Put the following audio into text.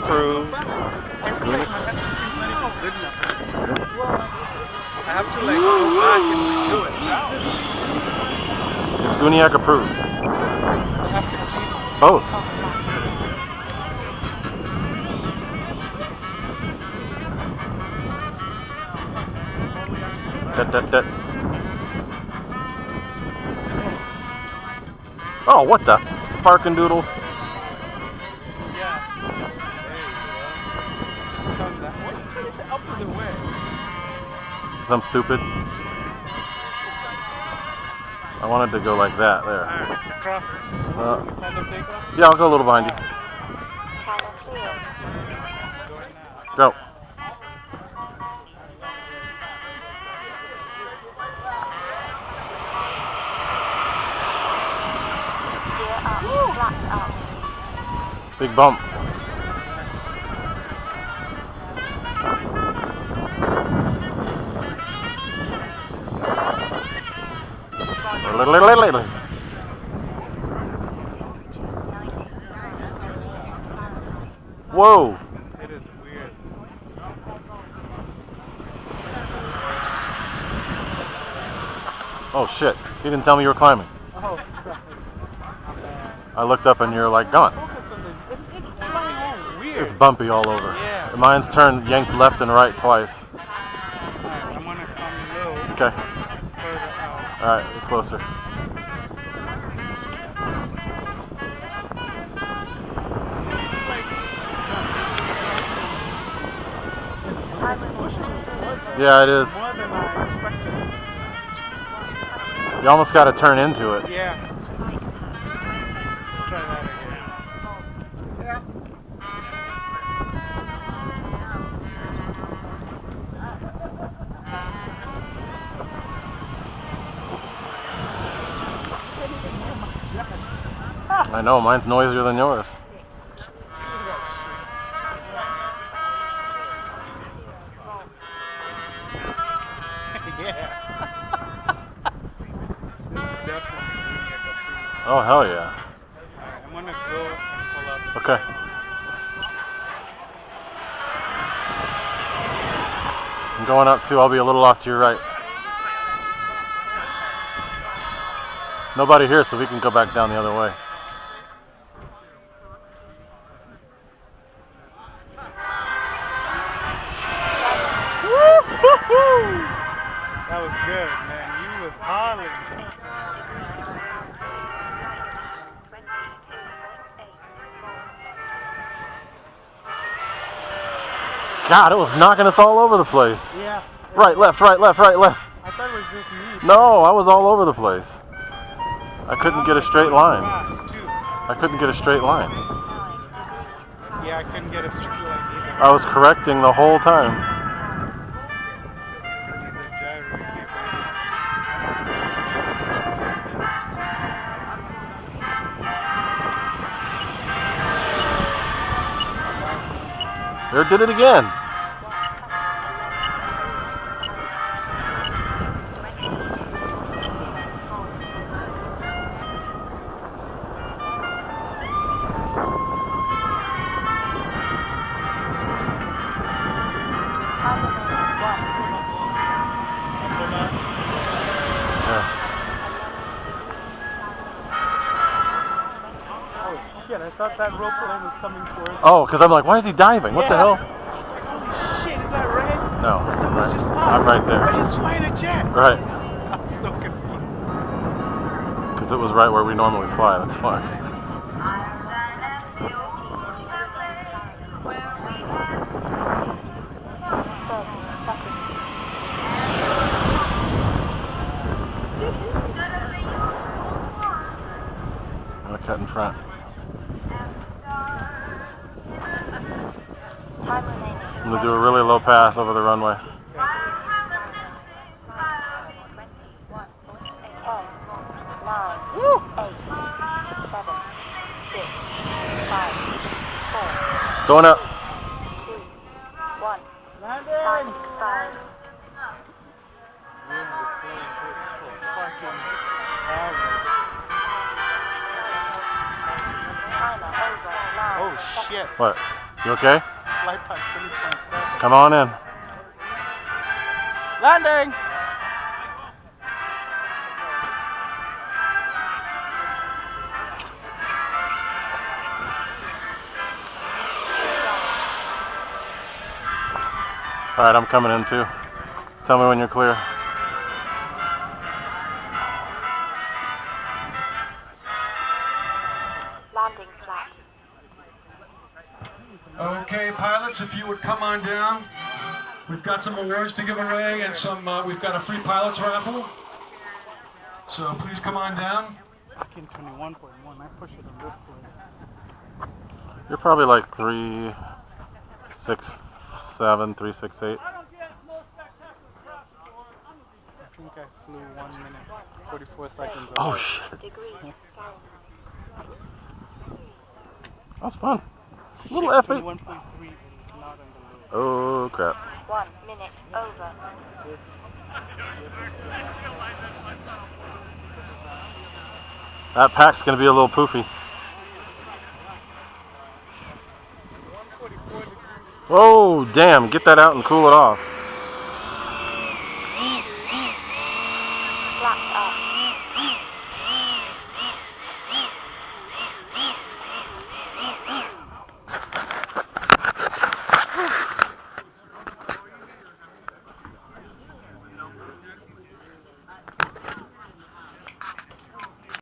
approved. I feel like my F-16's not even good enough anymore. I have to like go back and redo it. It's Guniac approved. The F-16? Both. That. Oh, what the farkin' doodle? Yes. There you go. Just turn that. Why are you turning the opposite way? Because I'm stupid. I wanted to go like that, there. Alright, it's a crosswind. Tandem takeoff? Yeah, I'll go a little behind you. Go. Big bump. Whoa! It is weird. Oh shit, he didn't tell me you were climbing. Oh, sorry. I looked up and you're like gone. It's flying weird. It's bumpy all over. Yeah. Mine's turned, yanked left and right twice. Alright, I'm gonna come low. Okay. Further out. Alright, we're closer. Yeah, it is. More than I expected. You almost got to turn into it. Yeah. Let's try that again. Yeah. I know, mine's noisier than yours. Yeah. This is definitely Guniac approved. Oh, hell yeah. Alright, I'm gonna go and pull up. Okay. I'm going up too. I'll be a little off to your right. Nobody here, so we can go back down the other way. That was good, man. You was hollering. God, it was knocking us all over the place. Yeah. Right, left, right, left, right, left. I thought it was just me. No, I was all over the place. I couldn't get a straight line. Fast, too. I couldn't get a straight line. Yeah, I couldn't get a straight line either. I was correcting the whole time. So these are gyro people. There did it again. Shit, I thought that rope plane was coming towards me. Oh, because I'm like, why is he diving? What the hell? I was like, holy shit, is that red? No, That was just us. I'm right there. But he's flying a jet. Right, I was so confused. because it was right where we normally fly, that's why. I'm gonna cut in front. I'm gonna do a really low pass over the runway. Going up. Landing! Wind is blowing towards full fucking Oh shit. What? You okay? Flight path 20.7. Come on in. Landing! All right, I'm coming in too. Tell me when you're clear. Landing flat. Okay, pilots, if you would come on down. We've got some awards to give away and we've got a free pilot's raffle. So please come on down. Fucking 21.1. I push it on this place. You're probably like 367, 368. I think I flew 1 minute, 44 seconds. Oh shit. Degrees Fahrenheit. That's fun. Little F-8. 21.3, but it's not on the low. Oh crap. 1 minute over. That pack's gonna be a little poofy. 144 degrees. Oh damn, get that out and cool it off. Flaps up.